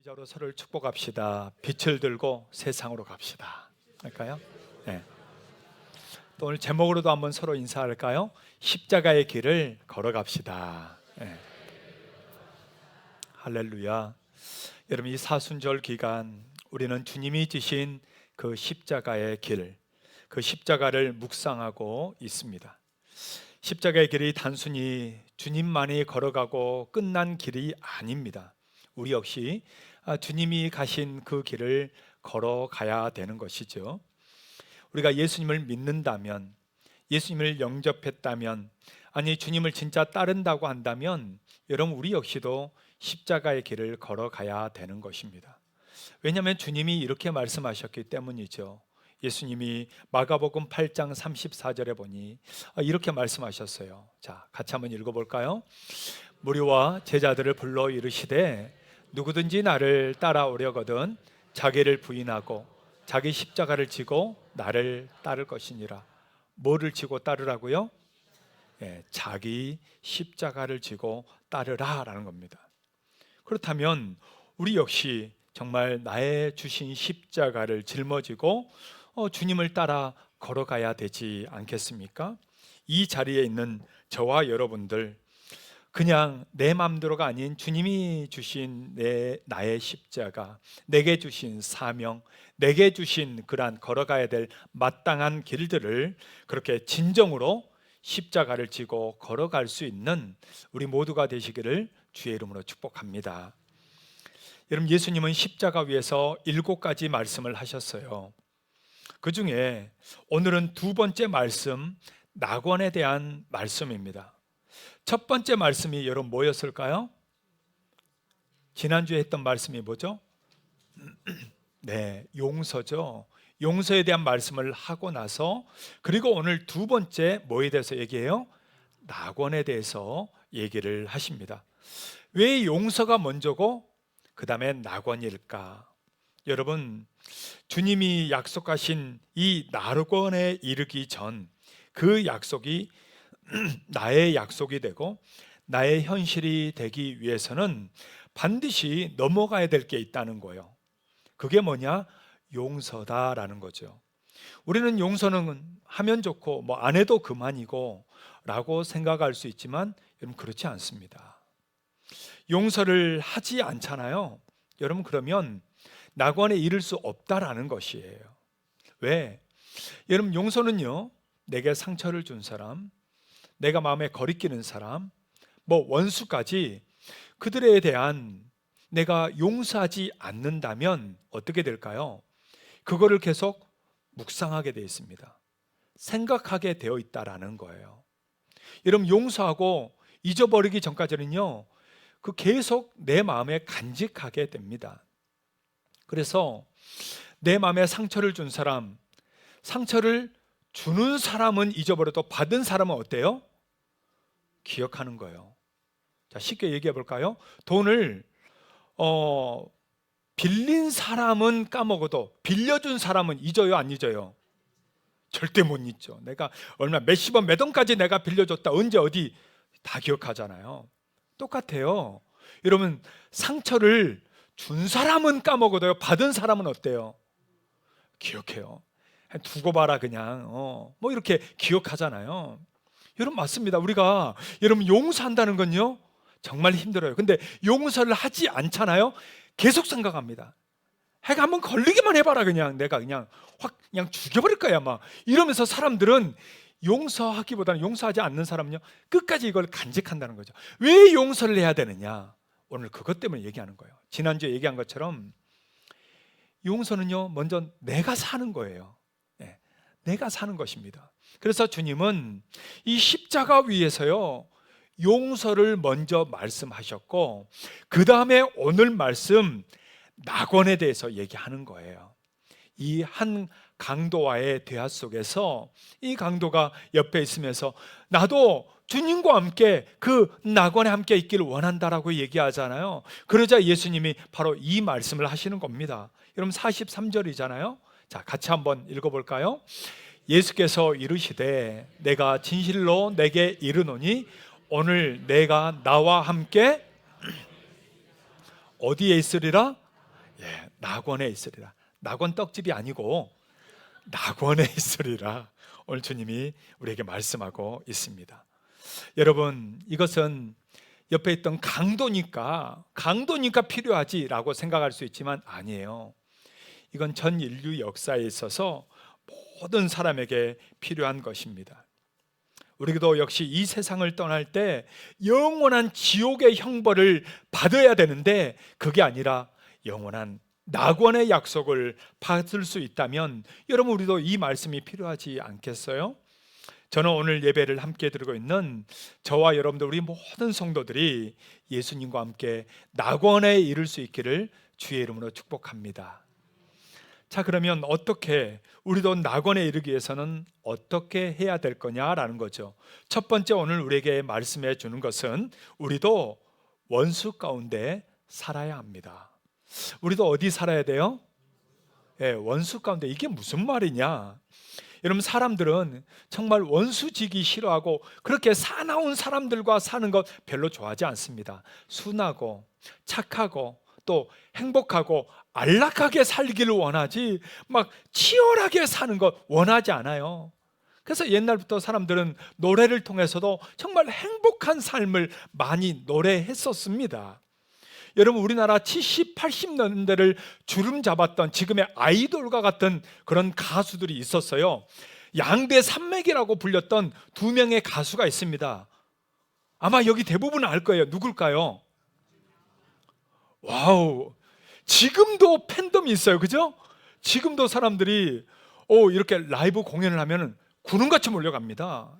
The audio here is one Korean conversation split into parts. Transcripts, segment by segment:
기자로 서로를 축복합시다. 빛을 들고 세상으로 갑시다. 할까요? 네. 또 오늘 제목으로도 한번 서로 인사할까요? 십자가의 길을 걸어갑시다. 네. 할렐루야. 여러분, 이 사순절 기간 우리는 주님이 지신 그 십자가의 길, 그 십자가를 묵상하고 있습니다. 십자가의 길이 단순히 주님만이 걸어가고 끝난 길이 아닙니다. 우리 역시 주님이 가신 그 길을 걸어가야 되는 것이죠. 우리가 예수님을 믿는다면, 예수님을 영접했다면, 아니 주님을 진짜 따른다고 한다면 여러분, 우리 역시도 십자가의 길을 걸어가야 되는 것입니다. 왜냐하면 주님이 이렇게 말씀하셨기 때문이죠. 예수님이 마가복음 8장 34절에 보니 이렇게 말씀하셨어요. 자, 같이 한번 읽어볼까요? 무리와 제자들을 불러 이르시되 누구든지 나를 따라오려거든 자기를 부인하고 자기 십자가를 지고 나를 따를 것이니라. 뭐를 지고 따르라고요? 자기 십자가를 지고 따르라 라는 겁니다. 그렇다면 우리 역시 정말 나의 주신 십자가를 짊어지고 주님을 따라 걸어가야 되지 않겠습니까? 이 자리에 있는 저와 여러분들, 그냥 내 마음대로가 아닌 주님이 주신 나의 십자가, 내게 주신 사명, 내게 주신 그러한 걸어가야 될 마땅한 길들을 그렇게 진정으로 십자가를 지고 걸어갈 수 있는 우리 모두가 되시기를 주의 이름으로 축복합니다. 여러분, 예수님은 십자가 위에서 7가지 말씀을 하셨어요. 그 중에 오늘은 두 번째 말씀, 낙원에 대한 말씀입니다. 첫 번째 말씀이 여러분 뭐였을까요? 지난주에 했던 말씀이 뭐죠? 네, 용서죠. 용서에 대한 말씀을 하고 나서, 그리고 오늘 두 번째 뭐에 대해서 얘기해요? 낙원에 대해서 얘기를 하십니다. 왜 용서가 먼저고 그 다음에 낙원일까? 여러분, 주님이 약속하신 이 낙원에 이르기 전 그 약속이 나의 약속이 되고 나의 현실이 되기 위해서는 반드시 넘어가야 될 게 있다는 거예요. 그게 뭐냐? 용서다라는 거죠. 우리는 용서는 하면 좋고 뭐 안 해도 그만이고 라고 생각할 수 있지만 여러분, 그렇지 않습니다. 용서를 하지 않잖아요. 여러분, 그러면 낙원에 이를 수 없다라는 것이에요. 왜? 여러분, 용서는요, 내게 상처를 준 사람, 내가 마음에 거리끼는 사람, 뭐 원수까지 그들에 대한 내가 용서하지 않는다면 어떻게 될까요? 그거를 계속 묵상하게 되어 있습니다. 생각하게 되어 있다라는 거예요. 여러분, 용서하고 잊어버리기 전까지는요, 그 계속 내 마음에 간직하게 됩니다. 그래서 내 마음에 상처를 준 사람, 상처를 주는 사람은 잊어버려도 받은 사람은 어때요? 기억하는 거예요. 자, 쉽게 얘기해 볼까요? 돈을 빌린 사람은 까먹어도 빌려준 사람은 잊어요, 안 잊어요? 절대 못 잊죠. 내가 얼마 몇십 원, 몇 원까지 내가 빌려줬다, 언제 어디 다 기억하잖아요. 똑같아요. 여러분, 상처를 준 사람은 까먹어도요, 받은 사람은 어때요? 기억해요. 두고 봐라 그냥 뭐 이렇게 기억하잖아요. 여러분, 맞습니다. 우리가 여러분 용서한다는 건요 정말 힘들어요. 근데 용서를 하지 않잖아요. 계속 생각합니다. 해가 한번 걸리기만 해봐라, 그냥 내가 그냥 확 그냥 죽여버릴 거야 막 이러면서 사람들은 용서하기보다는, 용서하지 않는 사람은요 끝까지 이걸 간직한다는 거죠. 왜 용서를 해야 되느냐? 오늘 그것 때문에 얘기하는 거예요. 지난주에 얘기한 것처럼 용서는요 먼저 내가 사는 거예요. 내가 사는 것입니다. 그래서 주님은 이 십자가 위에서요 용서를 먼저 말씀하셨고, 그 다음에 오늘 말씀 낙원에 대해서 얘기하는 거예요. 이 한 강도와의 대화 속에서 이 강도가 옆에 있으면서 나도 주님과 함께 그 낙원에 함께 있기를 원한다라고 얘기하잖아요. 그러자 예수님이 바로 이 말씀을 하시는 겁니다. 여러분, 43절이잖아요. 자, 같이 한번 읽어볼까요? 예수께서 이르시되 내가 진실로 내게 이르노니 오늘 내가 나와 함께 어디에 있으리라? 낙원에 있으리라. 낙원 떡집이 아니고 낙원에 있으리라. 오늘 주님이 우리에게 말씀하고 있습니다. 여러분, 이것은 옆에 있던 강도니까 필요하지라고 생각할 수 있지만 아니에요. 이건 전 인류 역사에 있어서 모든 사람에게 필요한 것입니다. 우리도 역시 이 세상을 떠날 때 영원한 지옥의 형벌을 받아야 되는데 그게 아니라 영원한 낙원의 약속을 받을 수 있다면 여러분, 우리도 이 말씀이 필요하지 않겠어요? 저는 오늘 예배를 함께 드리고 있는 저와 여러분들, 우리 모든 성도들이 예수님과 함께 낙원에 이를 수 있기를 주의 이름으로 축복합니다. 자, 그러면 어떻게, 우리도 낙원에 이르기 위해서는 어떻게 해야 될 거냐라는 거죠. 첫 번째, 오늘 우리에게 말씀해 주는 것은 우리도 원수 가운데 살아야 합니다. 우리도 어디 살아야 돼요? 원수 가운데. 이게 무슨 말이냐? 여러분, 사람들은 정말 원수지기 싫어하고 그렇게 사나운 사람들과 사는 것 별로 좋아하지 않습니다. 순하고 착하고 또 행복하고 안락하게 살기를 원하지 막 치열하게 사는 것 원하지 않아요. 그래서 옛날부터 사람들은 노래를 통해서도 정말 행복한 삶을 많이 노래했었습니다. 여러분, 우리나라 70, 80년대를 주름 잡았던 지금의 아이돌과 같은 그런 가수들이 있었어요. 양대 산맥이라고 불렸던 두 명의 가수가 있습니다. 아마 여기 대부분 알 거예요. 누굴까요? 와우, 지금도 팬덤이 있어요. 그죠? 지금도 사람들이 이렇게 라이브 공연을 하면 구름같이 몰려갑니다.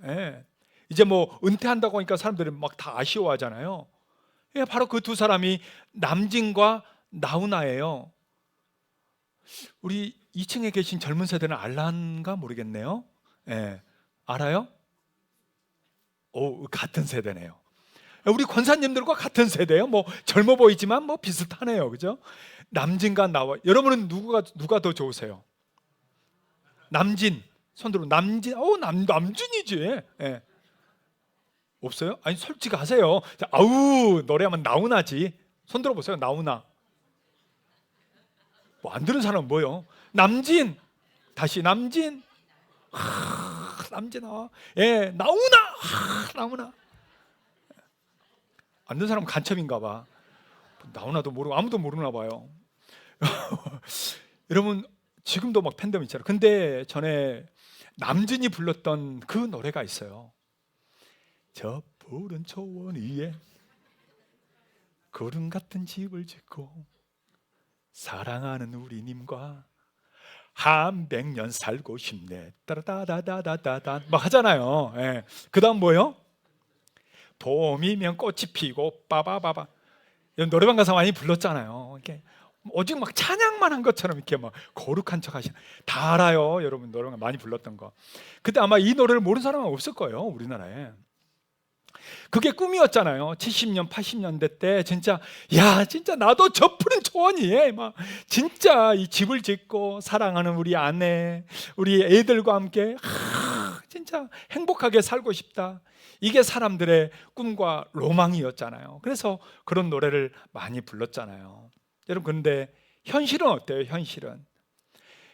이제 뭐 은퇴한다고 하니까 사람들이 막 다 아쉬워하잖아요. 바로 그 두 사람이 남진과 나훈아예요. 우리 2층에 계신 젊은 세대는 알란가 모르겠네요. 알아요? 같은 세대네요. 우리 권사님들과 같은 세대예요. 뭐 젊어 보이지만 뭐 비슷하네요. 그죠? 남진과 나와. 여러분은 누가 더 좋으세요? 남진. 손들어. 남진. 남진이지. 없어요? 아니, 솔직하세요. 아우, 노래하면 나훈아지. 손들어 보세요. 나훈아. 뭐 안 들은 사람은 뭐요? 남진. 다시 남진. 남진아. 나훈아. 나훈아. 안 듣는 사람은 간첩인가 봐. 나훈아도 모르고 아무도 모르나 봐요. 여러분, 지금도 막 팬덤 있잖아요. 근데 전에 남진이 불렀던 그 노래가 있어요. 저 푸른 초원 위에 구름 같은 집을 짓고 사랑하는 우리님과 한 100년 살고 싶네. 따라다다다다다 막 하잖아요. 그 다음 뭐예요? 봄이면 꽃이 피고 빠바바바. 노래방 가서 많이 불렀잖아요. 이렇게 오직 막 찬양만 한 것처럼 이렇게 막 거룩한 척 하시는, 다 알아요. 여러분, 노래방 많이 불렀던 거. 근데 아마 이 노래를 모르는 사람은 없을 거예요, 우리나라에. 그게 꿈이었잖아요. 70년, 80년대 때 진짜 나도 저 푸른 초원 위에 막 진짜 이 집을 짓고 사랑하는 우리 아내, 우리 애들과 함께 진짜 행복하게 살고 싶다. 이게 사람들의 꿈과 로망이었잖아요. 그래서 그런 노래를 많이 불렀잖아요. 여러분, 그런데 현실은 어때요?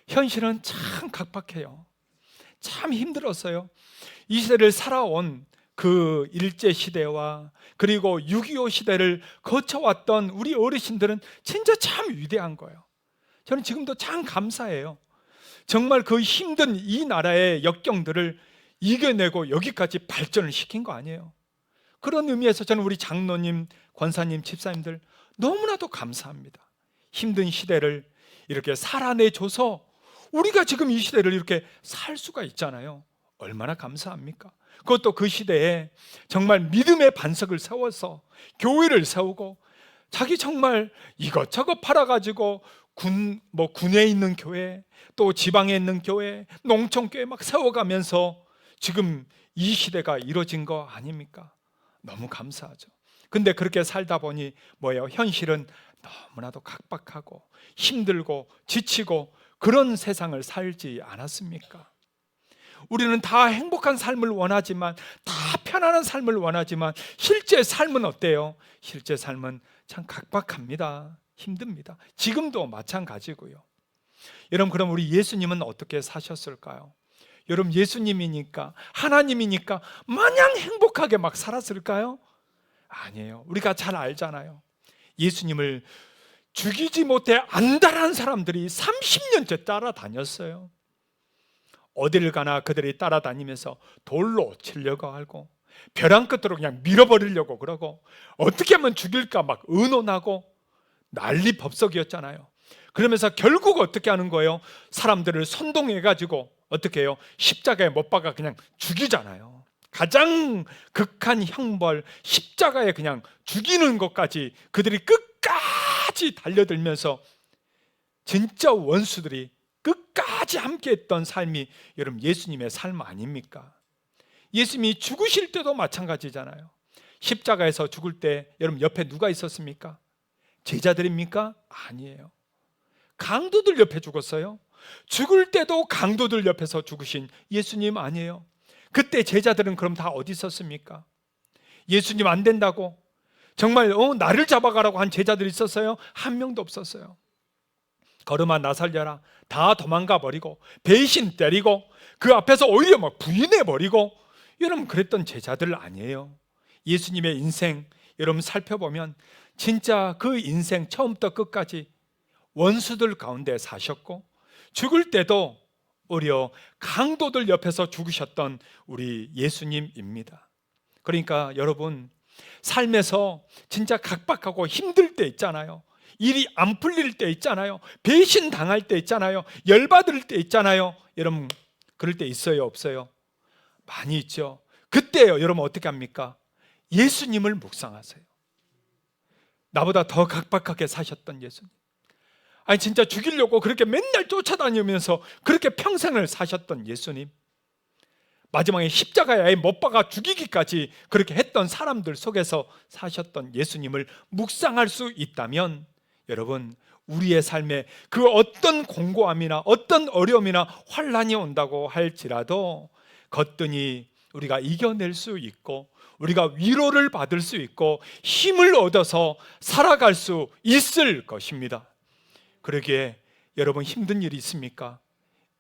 현실은 참 각박해요. 참 힘들었어요. 이 시대를 살아온 그 일제시대와 그리고 6.25 시대를 거쳐왔던 우리 어르신들은 진짜 참 위대한 거예요. 저는 지금도 참 감사해요. 정말 그 힘든 이 나라의 역경들을 이겨내고 여기까지 발전을 시킨 거 아니에요. 그런 의미에서 저는 우리 장로님, 권사님, 집사님들 너무나도 감사합니다. 힘든 시대를 이렇게 살아내줘서 우리가 지금 이 시대를 이렇게 살 수가 있잖아요. 얼마나 감사합니까? 그것도 그 시대에 정말 믿음의 반석을 세워서 교회를 세우고 자기 정말 이것저것 팔아가지고 군에 있는 교회, 또 지방에 있는 교회, 농촌교회 막 세워가면서 지금 이 시대가 이루어진 거 아닙니까? 너무 감사하죠. 근데 그렇게 살다 보니 뭐예요? 현실은 너무나도 각박하고 힘들고 지치고 그런 세상을 살지 않았습니까? 우리는 다 행복한 삶을 원하지만, 다 편안한 삶을 원하지만 실제 삶은 어때요? 실제 삶은 참 각박합니다. 힘듭니다. 지금도 마찬가지고요. 여러분, 그럼 우리 예수님은 어떻게 사셨을까요? 여러분, 예수님이니까, 하나님이니까 마냥 행복하게 막 살았을까요? 아니에요. 우리가 잘 알잖아요. 예수님을 죽이지 못해 안달한 사람들이 30년째 따라다녔어요. 어디를 가나 그들이 따라다니면서 돌로 치려고 하고, 벼랑 끝으로 그냥 밀어버리려고 그러고, 어떻게 하면 죽일까 막 의논하고 난리 법석이었잖아요. 그러면서 결국 어떻게 하는 거예요? 사람들을 선동해가지고 어떻게 해요? 십자가에 못 박아 그냥 죽이잖아요. 가장 극한 형벌, 십자가에 그냥 죽이는 것까지 그들이 끝까지 달려들면서 진짜 원수들이 끝까지 함께했던 삶이 여러분 예수님의 삶 아닙니까? 예수님이 죽으실 때도 마찬가지잖아요. 십자가에서 죽을 때 여러분 옆에 누가 있었습니까? 제자들입니까? 아니에요. 강도들 옆에 죽었어요. 죽을 때도 강도들 옆에서 죽으신 예수님 아니에요. 그때 제자들은 그럼 다 어디 있었습니까? 예수님 안 된다고 정말 나를 잡아가라고 한 제자들이 있었어요? 한 명도 없었어요. 걸음아 나 살려라 다 도망가 버리고 배신 때리고 그 앞에서 오히려 막 부인해 버리고 여러분 그랬던 제자들 아니에요. 예수님의 인생 여러분 살펴보면 진짜 그 인생 처음부터 끝까지 원수들 가운데 사셨고 죽을 때도 오히려 강도들 옆에서 죽으셨던 우리 예수님입니다. 그러니까 여러분 삶에서 진짜 각박하고 힘들 때 있잖아요. 일이 안 풀릴 때 있잖아요. 배신 당할 때 있잖아요. 열받을 때 있잖아요. 여러분 그럴 때 있어요 없어요? 많이 있죠. 그때요 여러분 어떻게 합니까? 예수님을 묵상하세요. 나보다 더 각박하게 사셨던 예수님, 아니 진짜 죽이려고 그렇게 맨날 쫓아다니면서 그렇게 평생을 사셨던 예수님, 마지막에 십자가에 못 박아 죽이기까지 그렇게 했던 사람들 속에서 사셨던 예수님을 묵상할 수 있다면 여러분 우리의 삶에 그 어떤 공고함이나 어떤 어려움이나 환난이 온다고 할지라도 거뜬히 우리가 이겨낼 수 있고 우리가 위로를 받을 수 있고 힘을 얻어서 살아갈 수 있을 것입니다. 그러기에 여러분 힘든 일이 있습니까?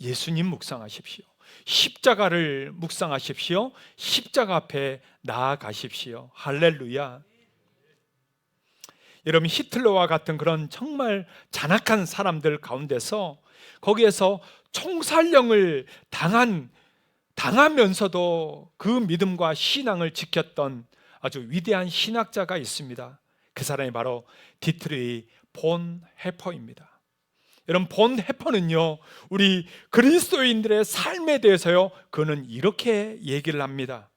예수님 묵상하십시오. 십자가를 묵상하십시오. 십자가 앞에 나아가십시오. 할렐루야. 여러분 히틀러와 같은 그런 정말 잔악한 사람들 가운데서 거기에서 총살령을 당하면서도 그 믿음과 신앙을 지켰던 아주 위대한 신학자가 있습니다. 그 사람이 바로 디트리히 본 해퍼입니다. 여러분 본 해퍼는요 우리 그리스도인들의 삶에 대해서요 그는 이렇게 얘기를 합니다.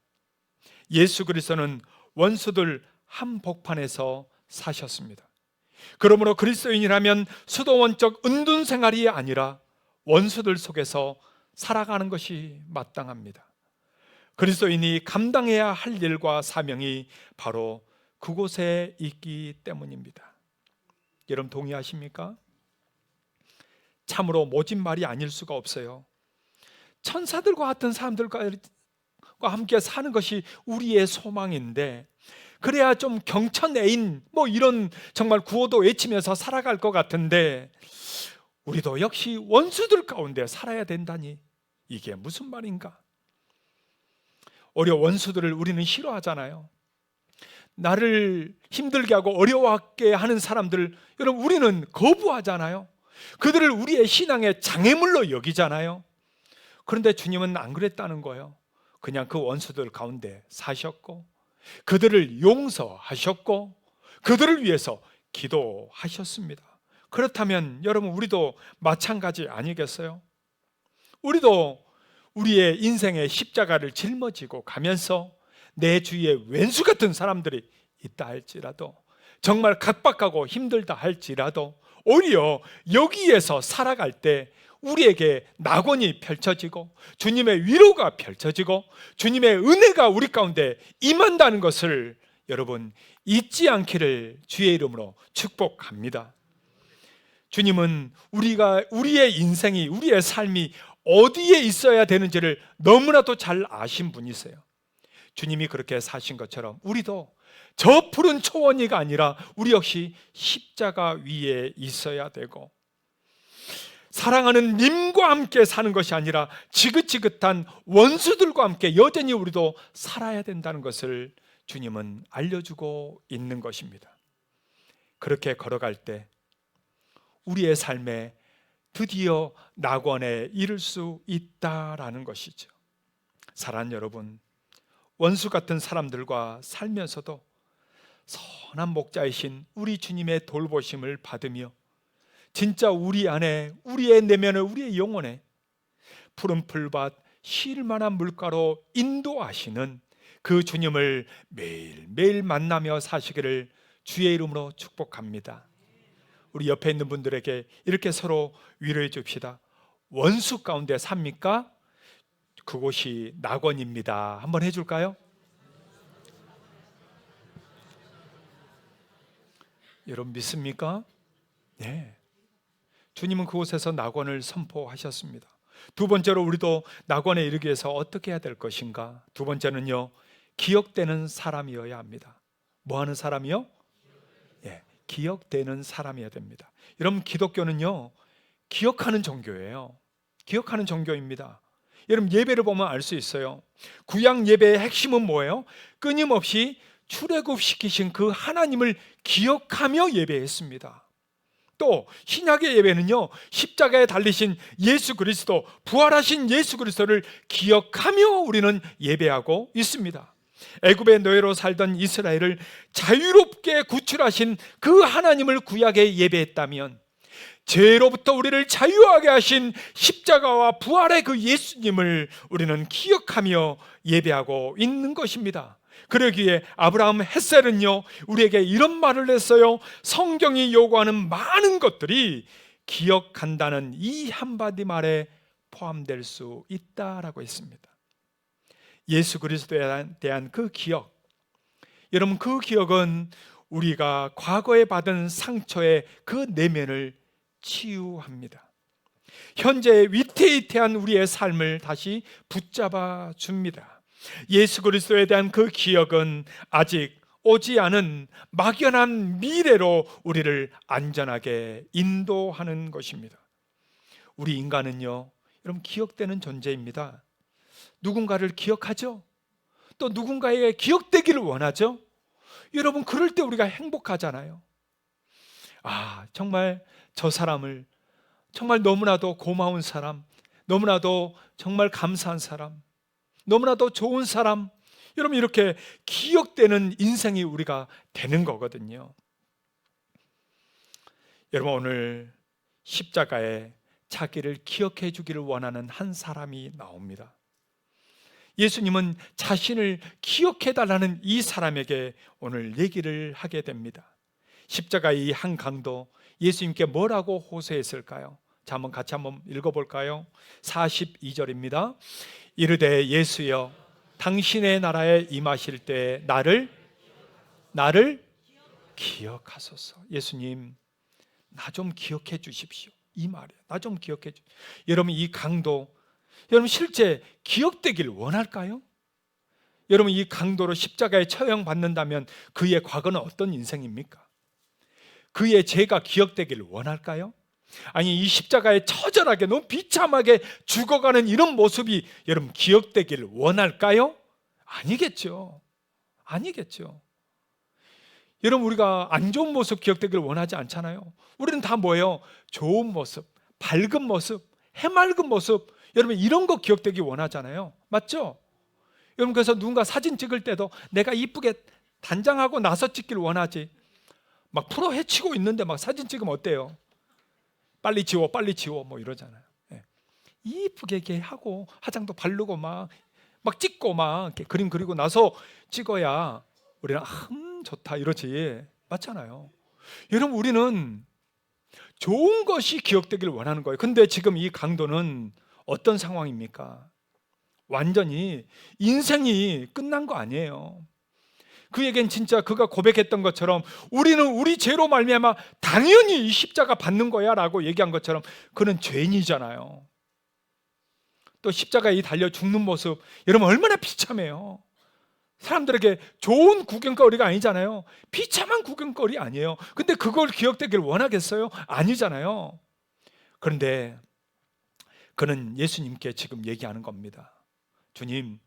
예수 그리스도는 원수들 한복판에서 사셨습니다. 그러므로 그리스도인이라면 수도원적 은둔 생활이 아니라 원수들 속에서 살아가는 것이 마땅합니다. 그리스도인이 감당해야 할 일과 사명이 바로 그곳에 있기 때문입니다. 여러분 동의하십니까? 참으로 모진 말이 아닐 수가 없어요. 천사들과 같은 사람들과 함께 사는 것이 우리의 소망인데 그래야 좀 경천애인 이런 정말 구호도 외치면서 살아갈 것 같은데 우리도 역시 원수들 가운데 살아야 된다니 이게 무슨 말인가? 오히려 원수들을 우리는 싫어하잖아요. 나를 힘들게 하고 어려워하게 하는 사람들 여러분 우리는 거부하잖아요. 그들을 우리의 신앙의 장애물로 여기잖아요. 그런데 주님은 안 그랬다는 거예요. 그냥 그 원수들 가운데 사셨고 그들을 용서하셨고 그들을 위해서 기도하셨습니다. 그렇다면 여러분 우리도 마찬가지 아니겠어요? 우리도 우리의 인생의 십자가를 짊어지고 가면서 내 주위에 왼수 같은 사람들이 있다 할지라도 정말 각박하고 힘들다 할지라도 오히려 여기에서 살아갈 때 우리에게 낙원이 펼쳐지고 주님의 위로가 펼쳐지고 주님의 은혜가 우리 가운데 임한다는 것을 여러분 잊지 않기를 주의 이름으로 축복합니다. 주님은 우리의 인생이 우리의 삶이 어디에 있어야 되는지를 너무나도 잘 아신 분이세요. 주님이 그렇게 사신 것처럼 우리도 저 푸른 초원이가 아니라 우리 역시 십자가 위에 있어야 되고, 사랑하는 님과 함께 사는 것이 아니라 지긋지긋한 원수들과 함께 여전히 우리도 살아야 된다는 것을 주님은 알려주고 있는 것입니다. 그렇게 걸어갈 때 우리의 삶에 드디어 낙원에 이를 수 있다라는 것이죠. 사랑하는 여러분, 원수 같은 사람들과 살면서도 선한 목자이신 우리 주님의 돌보심을 받으며 진짜 우리 안에, 우리의 내면에, 우리의 영혼에 푸른 풀밭 쉴 만한 물가로 인도하시는 그 주님을 매일매일 만나며 사시기를 주의 이름으로 축복합니다. 우리 옆에 있는 분들에게 이렇게 서로 위로해 줍시다. 원수 가운데 삽니까? 그곳이 낙원입니다. 한번 해줄까요? 여러분 믿습니까? 네. 주님은 그곳에서 낙원을 선포하셨습니다. 두 번째로 우리도 낙원에 이르기 위해서 어떻게 해야 될 것인가? 두 번째는요, 기억되는 사람이어야 합니다. 뭐 하는 사람이요? 예, 기억되는 사람이어야 됩니다. 여러분, 기독교는요, 기억하는 종교예요. 기억하는 종교입니다. 여러분, 예배를 보면 알 수 있어요. 구약 예배의 핵심은 뭐예요? 끊임없이 출애굽시키신 그 하나님을 기억하며 예배했습니다. 또 신약의 예배는요, 십자가에 달리신 예수 그리스도, 부활하신 예수 그리스도를 기억하며 우리는 예배하고 있습니다. 애굽의 노예로 살던 이스라엘을 자유롭게 구출하신 그 하나님을 구약에 예배했다면, 죄로부터 우리를 자유하게 하신 십자가와 부활의 그 예수님을 우리는 기억하며 예배하고 있는 것입니다. 그러기에 아브라함 햇셀은요, 우리에게 이런 말을 했어요. 성경이 요구하는 많은 것들이 기억한다는 이 한마디 말에 포함될 수 있다라고 했습니다. 예수 그리스도에 대한 그 기억, 여러분, 그 기억은 우리가 과거에 받은 상처의 그 내면을 치유합니다. 현재 위태위태한 우리의 삶을 다시 붙잡아 줍니다. 예수 그리스도에 대한 그 기억은 아직 오지 않은 막연한 미래로 우리를 안전하게 인도하는 것입니다. 우리 인간은요, 여러분, 기억되는 존재입니다. 누군가를 기억하죠? 또 누군가에게 기억되기를 원하죠? 여러분, 그럴 때 우리가 행복하잖아요. 아, 정말 저 사람을, 정말 너무나도 고마운 사람, 너무나도 정말 감사한 사람, 너무나도 좋은 사람, 여러분, 이렇게 기억되는 인생이 우리가 되는 거거든요. 여러분, 오늘 십자가에 자기를 기억해 주기를 원하는 한 사람이 나옵니다. 예수님은 자신을 기억해 달라는 이 사람에게 오늘 얘기를 하게 됩니다. 십자가의 이 한 강도, 예수님께 뭐라고 호소했을까요? 자, 한번 같이 한번 읽어볼까요? 42절입니다. 이르되 예수여, 당신의 나라에 임하실 때 나를 기억하소서. 예수님, 나 좀 기억해 주십시오. 이 말이에요. 나 좀 기억해 주십시오. 여러분, 이 강도, 여러분 실제 기억되길 원할까요? 여러분, 이 강도로 십자가에 처형받는다면 그의 과거는 어떤 인생입니까? 그의 죄가 기억되길 원할까요? 아니, 이 십자가에 처절하게 너무 비참하게 죽어가는 이런 모습이 여러분 기억되길 원할까요? 아니겠죠. 아니겠죠. 여러분, 우리가 안 좋은 모습 기억되길 원하지 않잖아요. 우리는 다 뭐예요? 좋은 모습, 밝은 모습, 해맑은 모습, 여러분 이런 거 기억되기 원하잖아요. 맞죠? 여러분, 그래서 누군가 사진 찍을 때도 내가 이쁘게 단장하고 나서 찍길 원하지, 막 프로 해치고 있는데 막 사진 찍으면 어때요? 빨리 지워 뭐 이러잖아요. 예. 이쁘게 이렇게 하고 화장도 바르고 막 찍고 막 이렇게 그림 그리고 나서 찍어야 우리는 좋다 이러지. 맞잖아요. 여러분, 우리는 좋은 것이 기억되길 원하는 거예요. 근데 지금 이 강도는 어떤 상황입니까? 완전히 인생이 끝난 거 아니에요. 그에겐 진짜 그가 고백했던 것처럼 우리는 우리 죄로 말미암아 당연히 이 십자가 받는 거야 라고 얘기한 것처럼 그는 죄인이잖아요. 또 십자가에 달려 죽는 모습, 여러분 얼마나 비참해요. 사람들에게 좋은 구경거리가 아니잖아요. 비참한 구경거리 아니에요. 근데 그걸 기억되길 원하겠어요? 아니잖아요. 그런데 그는 예수님께 지금 얘기하는 겁니다. 주님,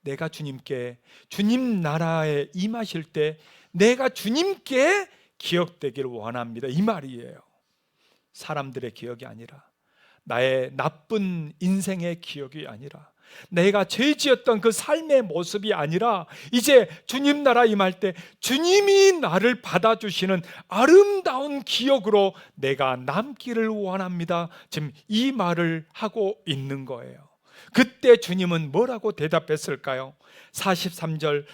내가 주님께, 주님 나라에 임하실 때 내가 주님께 기억되기를 원합니다. 이 말이에요. 사람들의 기억이 아니라, 나의 나쁜 인생의 기억이 아니라, 내가 죄 지었던 그 삶의 모습이 아니라, 이제 주님 나라 임할 때 주님이 나를 받아주시는 아름다운 기억으로 내가 남기를 원합니다. 지금 이 말을 하고 있는 거예요. 그때 주님은 뭐라고 대답했을까요? 43절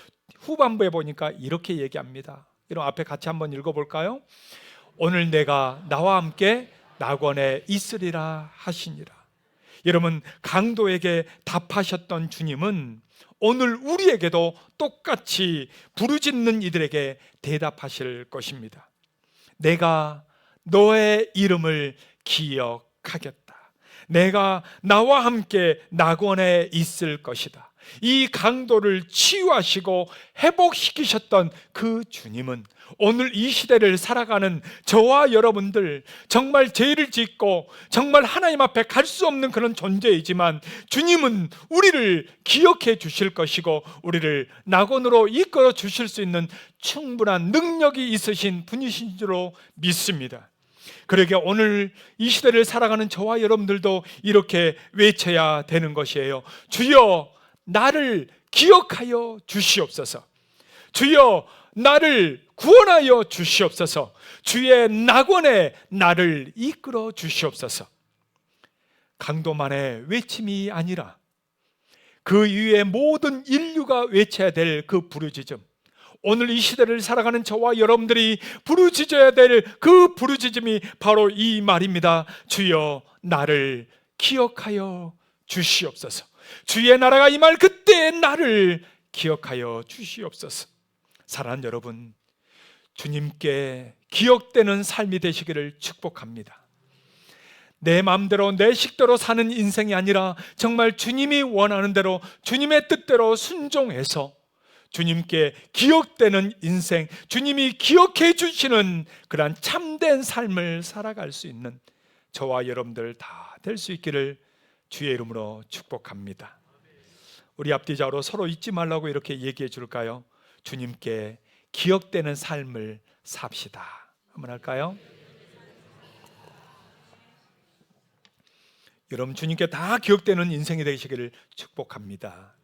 후반부에 보니까 이렇게 얘기합니다. 여러분 앞에 같이 한번 읽어볼까요? 오늘 내가 나와 함께 낙원에 있으리라 하시니라. 여러분, 강도에게 답하셨던 주님은 오늘 우리에게도 똑같이 부르짖는 이들에게 대답하실 것입니다. 내가 너의 이름을 기억하겠다. 내가 나와 함께 낙원에 있을 것이다. 이 강도를 치유하시고 회복시키셨던 그 주님은 오늘 이 시대를 살아가는 저와 여러분들, 정말 죄를 짓고 정말 하나님 앞에 갈 수 없는 그런 존재이지만 주님은 우리를 기억해 주실 것이고 우리를 낙원으로 이끌어 주실 수 있는 충분한 능력이 있으신 분이신 줄로 믿습니다. 그러게 오늘 이 시대를 살아가는 저와 여러분들도 이렇게 외쳐야 되는 것이에요. 주여, 나를 기억하여 주시옵소서. 주여, 나를 구원하여 주시옵소서. 주의 낙원에 나를 이끌어 주시옵소서. 강도만의 외침이 아니라 그 이후에 모든 인류가 외쳐야 될 그 부르짖음, 오늘 이 시대를 살아가는 저와 여러분들이 부르짖어야 될 그 부르짖음이 바로 이 말입니다. 주여, 나를 기억하여 주시옵소서. 주의 나라가 임할 그때 나를 기억하여 주시옵소서. 사랑하는 여러분, 주님께 기억되는 삶이 되시기를 축복합니다. 내 마음대로 내 식대로 사는 인생이 아니라 정말 주님이 원하는 대로 주님의 뜻대로 순종해서 주님께 기억되는 인생, 주님이 기억해 주시는 그러한 참된 삶을 살아갈 수 있는 저와 여러분들 다 될 수 있기를 주의 이름으로 축복합니다. 우리 앞뒤자로 서로 잊지 말라고 이렇게 얘기해 줄까요? 주님께 기억되는 삶을 삽시다. 한번 할까요? 여러분, 주님께 다 기억되는 인생이 되시기를 축복합니다.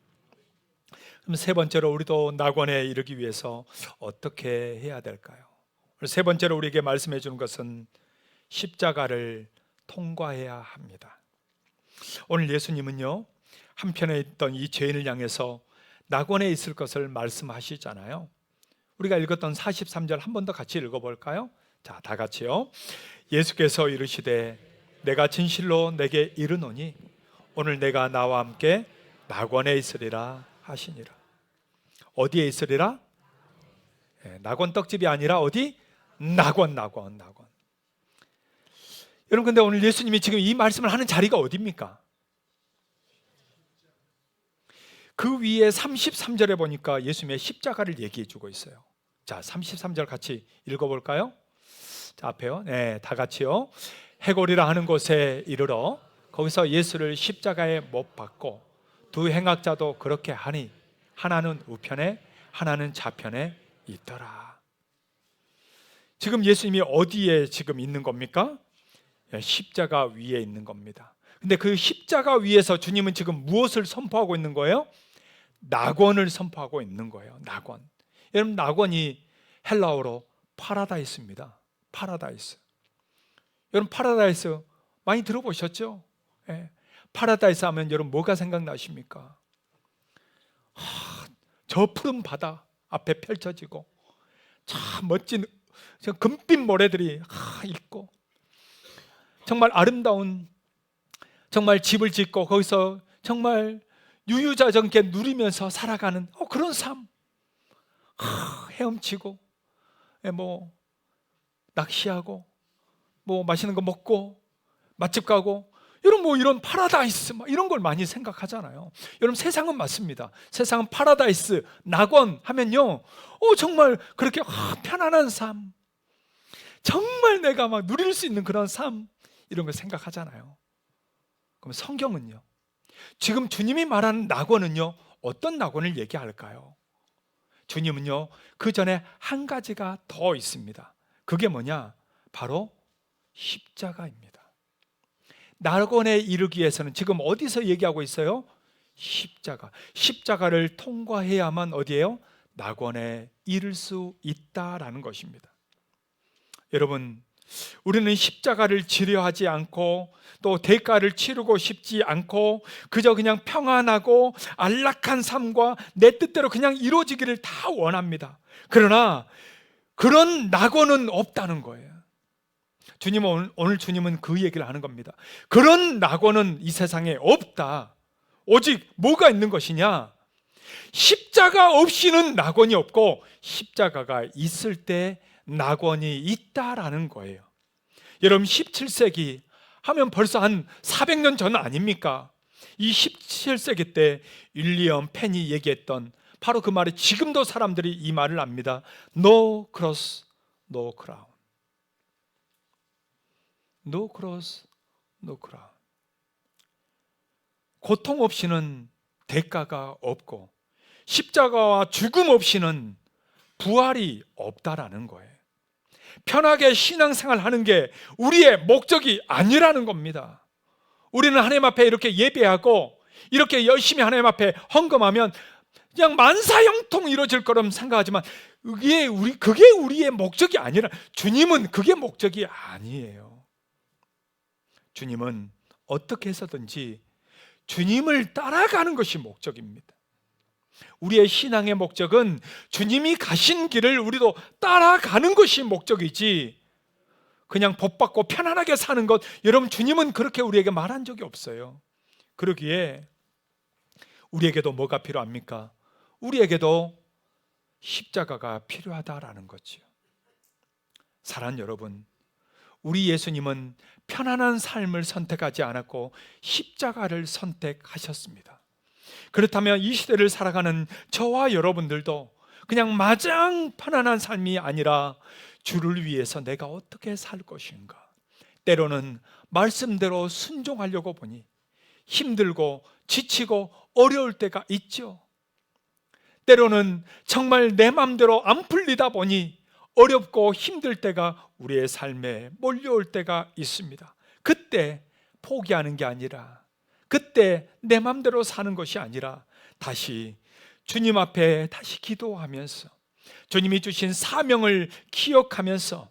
그럼 세 번째로 우리도 낙원에 이르기 위해서 어떻게 해야 될까요? 세 번째로 우리에게 말씀해 주는 것은 십자가를 통과해야 합니다. 오늘 예수님은요, 한편에 있던 이 죄인을 향해서 낙원에 있을 것을 말씀하시잖아요. 우리가 읽었던 43절 한 번 더 같이 읽어볼까요? 자, 다 같이요. 예수께서 이르시되 내가 진실로 내게 이르노니 오늘 내가 나와 함께 낙원에 있으리라 하시니라. 어디에 있으리라? 낙원 떡집이 아니라 어디? 낙원. 여러분, 근데 오늘 예수님이 지금 이 말씀을 하는 자리가 어디입니까? 그 위에 33절에 보니까 예수님의 십자가를 얘기해 주고 있어요. 자, 33절 같이 읽어볼까요? 자, 앞에요. 네, 다 같이요. 해골이라 하는 곳에 이르러 거기서 예수를 십자가에 못 박고 두 행악자도 그렇게 하니 하나는 우편에 하나는 좌편에 있더라. 지금 예수님이 어디에 지금 있는 겁니까? 십자가 위에 있는 겁니다. 근데 그 십자가 위에서 주님은 지금 무엇을 선포하고 있는 거예요? 낙원을 선포하고 있는 거예요. 낙원. 여러분, 낙원이 헬라어로 파라다이스입니다. 파라다이스. 여러분, 파라다이스 많이 들어보셨죠? 예. 파라다이스 하면 여러분 뭐가 생각나십니까? 저 푸른 바다 앞에 펼쳐지고 참 멋진 금빛 모래들이 있고 정말 아름다운 정말 집을 짓고 거기서 정말 유유자적하게 누리면서 살아가는 그런 삶, 헤엄치고 뭐 낚시하고 뭐 맛있는 거 먹고 맛집 가고, 여러분 뭐 이런 파라다이스 이런 걸 많이 생각하잖아요. 여러분 세상은 맞습니다. 세상은 파라다이스, 낙원 하면요, 정말 그렇게 편안한 삶, 정말 내가 막 누릴 수 있는 그런 삶, 이런 걸 생각하잖아요. 그럼 성경은요, 지금 주님이 말하는 낙원은요, 어떤 낙원을 얘기할까요? 주님은요, 그 전에 한 가지가 더 있습니다. 그게 뭐냐? 바로 십자가입니다. 낙원에 이르기 위해서는 지금 어디서 얘기하고 있어요? 십자가. 십자가를 통과해야만 어디에요? 낙원에 이를 수 있다라는 것입니다. 여러분, 우리는 십자가를 지려 하지 않고 또 대가를 치르고 싶지 않고 그저 그냥 평안하고 안락한 삶과 내 뜻대로 그냥 이루어지기를 다 원합니다. 그러나 그런 낙원은 없다는 거예요. 오늘 주님은 그 얘기를 하는 겁니다. 그런 낙원은 이 세상에 없다. 오직 뭐가 있는 것이냐? 십자가 없이는 낙원이 없고 십자가가 있을 때 낙원이 있다라는 거예요. 여러분 17세기 하면 벌써 한 400년 전 아닙니까? 이 17세기 때 윌리엄 펜이 얘기했던 바로 그 말이 지금도 사람들이 이 말을 압니다. No cross, no crown. No cross, no crown. 고통 없이는 대가가 없고 십자가와 죽음 없이는 부활이 없다라는 거예요. 편하게 신앙생활 하는 게 우리의 목적이 아니라는 겁니다. 우리는 하나님 앞에 이렇게 예배하고 이렇게 열심히 하나님 앞에 헌금하면 그냥 만사형통 이루어질 거라고 생각하지만 그게 우리의 목적이 아니라, 주님은 그게 목적이 아니에요. 주님은 어떻게 해서든지 주님을 따라가는 것이 목적입니다. 우리의 신앙의 목적은 주님이 가신 길을 우리도 따라가는 것이 목적이지, 그냥 복 받고 편안하게 사는 것, 여러분 주님은 그렇게 우리에게 말한 적이 없어요. 그러기에 우리에게도 뭐가 필요합니까? 우리에게도 십자가가 필요하다라는 거죠. 사랑하는 여러분, 우리 예수님은 편안한 삶을 선택하지 않았고 십자가를 선택하셨습니다. 그렇다면 이 시대를 살아가는 저와 여러분들도 그냥 마냥 편안한 삶이 아니라 주를 위해서 내가 어떻게 살 것인가, 때로는 말씀대로 순종하려고 보니 힘들고 지치고 어려울 때가 있죠. 때로는 정말 내 마음대로 안 풀리다 보니 어렵고 힘들 때가 우리의 삶에 몰려올 때가 있습니다. 그때 포기하는 게 아니라, 그때 내 마음대로 사는 것이 아니라 다시 주님 앞에 다시 기도하면서 주님이 주신 사명을 기억하면서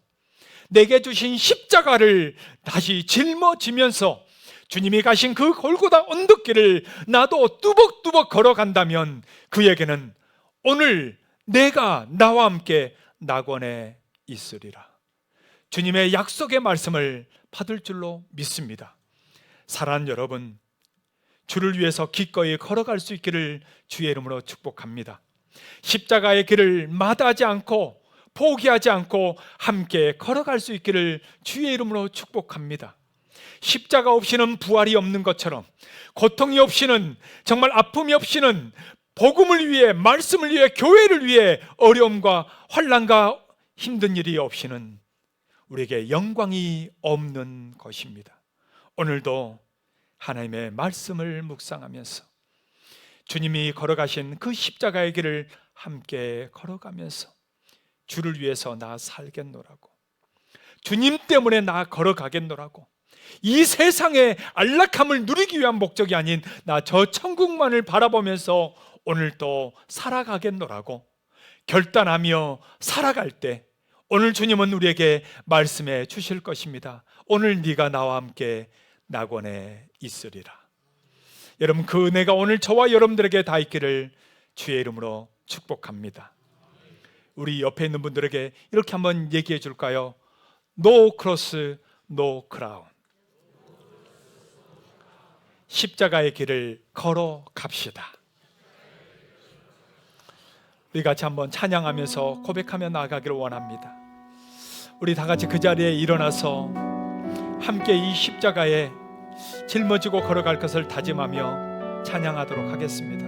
내게 주신 십자가를 다시 짊어지면서 주님이 가신 그 골고다 언덕길을 나도 뚜벅뚜벅 걸어간다면 그에게는 오늘 내가 나와 함께 낙원에 있으리라. 주님의 약속의 말씀을 받을 줄로 믿습니다. 사랑하는 여러분, 주를 위해서 기꺼이 걸어갈 수 있기를 주의 이름으로 축복합니다. 십자가의 길을 마다하지 않고 포기하지 않고 함께 걸어갈 수 있기를 주의 이름으로 축복합니다. 십자가 없이는 부활이 없는 것처럼, 고통이 없이는, 정말 아픔이 없이는, 복음을 위해, 말씀을 위해, 교회를 위해 어려움과 환난과 힘든 일이 없이는 우리에게 영광이 없는 것입니다. 오늘도 하나님의 말씀을 묵상하면서 주님이 걸어가신 그 십자가의 길을 함께 걸어가면서 주를 위해서 나 살겠노라고, 주님 때문에 나 걸어가겠노라고, 이 세상의 안락함을 누리기 위한 목적이 아닌 나 저 천국만을 바라보면서 오늘도 살아가겠노라고 결단하며 살아갈 때 오늘 주님은 우리에게 말씀해 주실 것입니다. 오늘 네가 나와 함께 낙원에 있으리라. 여러분, 그 은혜가 오늘 저와 여러분들에게 다 있기를 주의 이름으로 축복합니다. 우리 옆에 있는 분들에게 이렇게 한번 얘기해 줄까요? No cross, no crown. 십자가의 길을 걸어갑시다. 우리 같이 한번 찬양하면서 고백하며 나아가기를 원합니다. 우리 다 같이 그 자리에 일어나서 함께 이 십자가에 짊어지고 걸어갈 것을 다짐하며 찬양하도록 하겠습니다.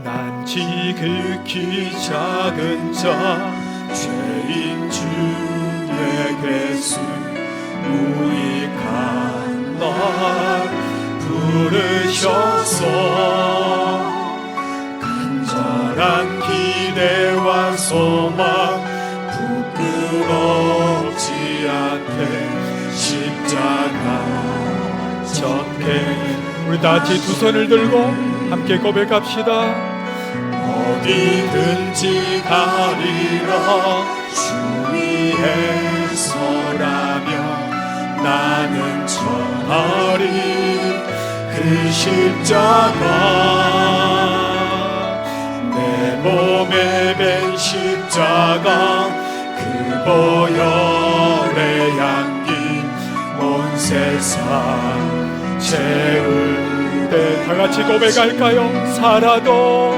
난 지극히 작은 자 죄인 주의 괴수 무익한 날 부르셔서 간절한 기대와 소망 부끄럽지 않게 십자가 전개. 우리 다같이 두 손을 들고 함께 고백합시다. 어디든지 가리라 주 위에 서라면 나는 전하리 그 십자가. 내 몸에 밴 십자가 그 보혈의 향기 온 세상 채울 때 다같이 고백할까요? 살아도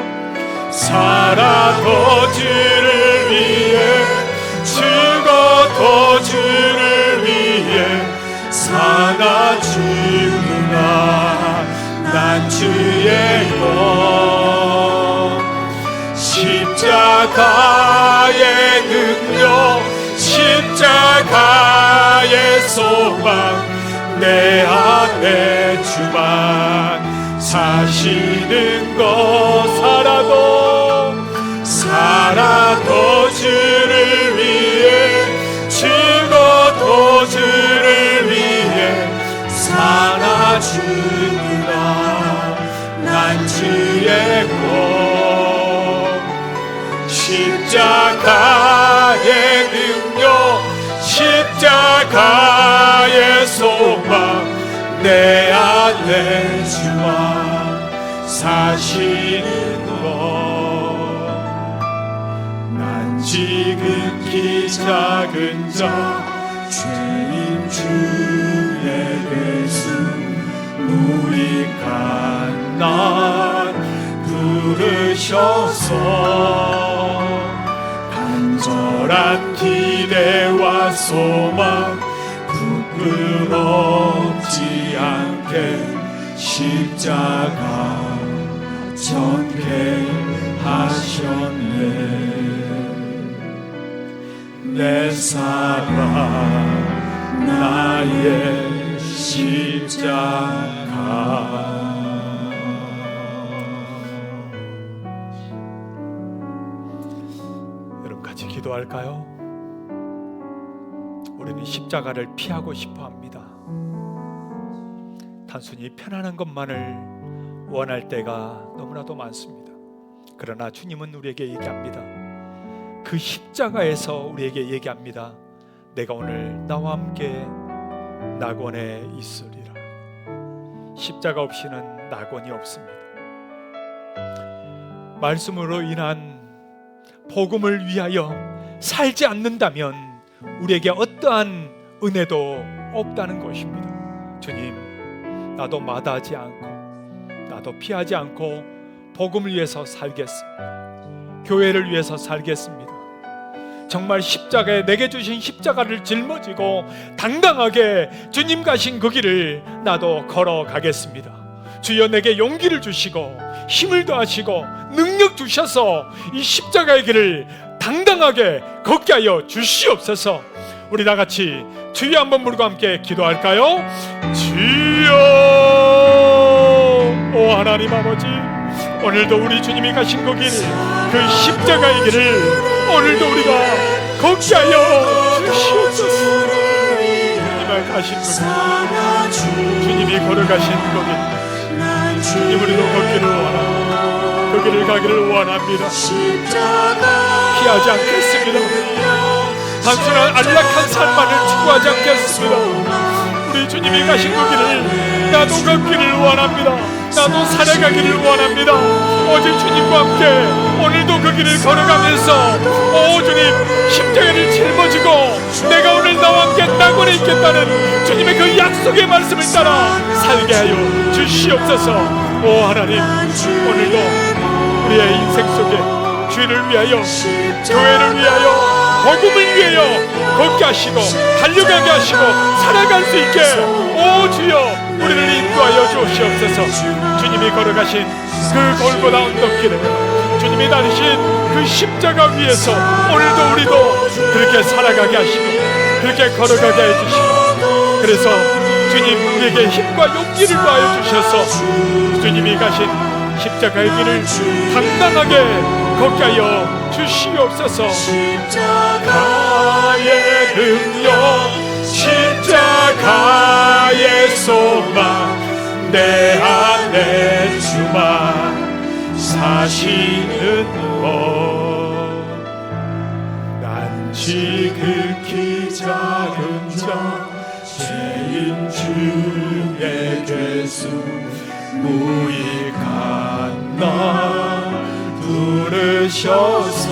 주를 위해 죽어도 주를 위해 사나 죽으나 난 주의 것. 십자가의 능력 십자가의 소망 내 안에 주만 사시는 것. 살아도 주를 위해 죽어도 주를 위해 사나 죽으나 난 주의 것. 십자가의 능력 십자가의 소망 내 안에 주만 사시는 것. 난 지극히 작은 자 죄인 주의 괴수 무익한 날 부르셔서 간절한 기대와 소망 부끄럽지 않게 십자가 전개하셨네. 내 사랑 나의 십자가. 여러분 같이 기도할까요? 우리는 십자가를 피하고 싶어 합니다. 단순히 편안한 것만을 원할 때가 너무나도 많습니다. 그러나 주님은 우리에게 얘기합니다. 그 십자가에서 우리에게 얘기합니다. 내가 오늘 나와 함께 낙원에 있으리라. 십자가 없이는 낙원이 없습니다. 말씀으로 인한 복음을 위하여 살지 않는다면 우리에게 어떠한 은혜도 없다는 것입니다. 주님, 나도 마다하지 않고 나도 피하지 않고 복음을 위해서 살겠습니다. 교회를 위해서 살겠습니다. 정말 십자가에 내게 주신 십자가를 짊어지고 당당하게 주님 가신 그 길을 나도 걸어가겠습니다. 주여 내게 용기를 주시고 힘을 더하시고 능력 주셔서 이 십자가의 길을 당당하게 걷게 하여 주시옵소서. 우리 다같이 주여 한번 부르고 함께 기도할까요? 주여, 오 하나님 아버지, 오늘도 우리 주님이 가신 그 길, 그 십자가의 길을 오늘도 우리가 걷게 하여 주시옵소서. 주님이 가신 그 길, 주님이 걸어가신 그 길, 주님 우리도 걷기를 원합니다. 그 길을 가기를 원합니다. 피하지 않겠습니다. 단순한 안락한 삶만을 추구하지 않겠습니다. 우리 주님이 가신 그 길을 나도 걷기를 원합니다. 나도 살아가기를 원합니다. 오직 주님과 함께 오늘도 그 길을 걸어가면서 오 주님, 십자가를 짊어지고 내가 오늘 나와 함께 낙원에 있겠다는 주님의 그 약속의 말씀을 따라 살게 하여 주시옵소서. 오 하나님, 오늘도 우리의 인생 속에 주 주를 위하여, 교회를 위하여, 복음을 위하여 걷게 하시고 달려가게 하시고 살아갈 수 있게 오 주여 우리를 인도하여 주시옵소서. 주님이 걸어가신 그 골고다 언덕길에 주님이 다니신 그 십자가 위에서 오늘도 우리도 그렇게 살아가게 하시고 그렇게 걸어가게 해주시고, 그래서 주님 우리에게 힘과 용기를 더하여 주셔서 주님이 가신 십자가의 길을 당당하게 걷게 하여 주시옵소서. 십자가의 능력, 십자가의 소망, 내 안에 주만 사시는 것. 난 지극히 작은 자 죄인 중에 괴수, 무익한 나 부르셔서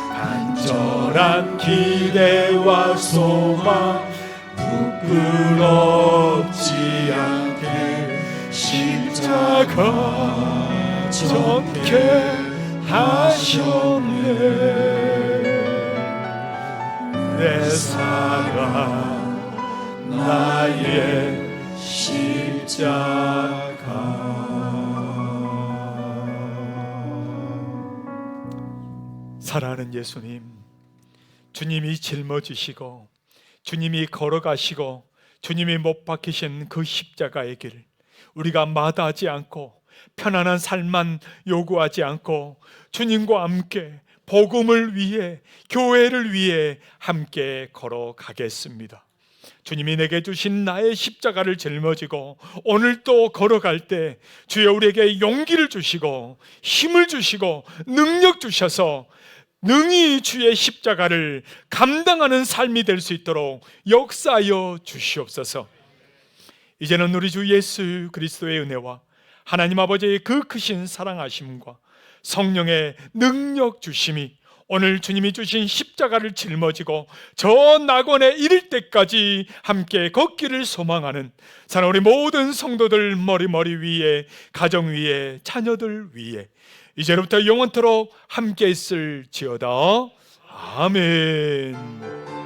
간절한 기대와 소망 부끄럽지 않게 십자가 졌게 하셨네. 내 사랑 나의 십자가. 사랑하는 예수님, 주님이 짊어지시고 주님이 걸어가시고 주님이 못 박히신 그 십자가의 길, 우리가 마다하지 않고 편안한 삶만 요구하지 않고 주님과 함께 복음을 위해, 교회를 위해 함께 걸어가겠습니다. 주님이 내게 주신 나의 십자가를 짊어지고 오늘 또 걸어갈 때 주여 우리에게 용기를 주시고 힘을 주시고 능력 주셔서 능히 주의 십자가를 감당하는 삶이 될 수 있도록 역사하여 주시옵소서. 이제는 우리 주 예수 그리스도의 은혜와 하나님 아버지의 그 크신 사랑하심과 성령의 능력 주심이 오늘 주님이 주신 십자가를 짊어지고 저 낙원에 이를 때까지 함께 걷기를 소망하는 사랑 우리 모든 성도들 머리 위에, 가정 위에, 자녀들 위에 이제부터 영원토록 함께 있을지어다. 아멘.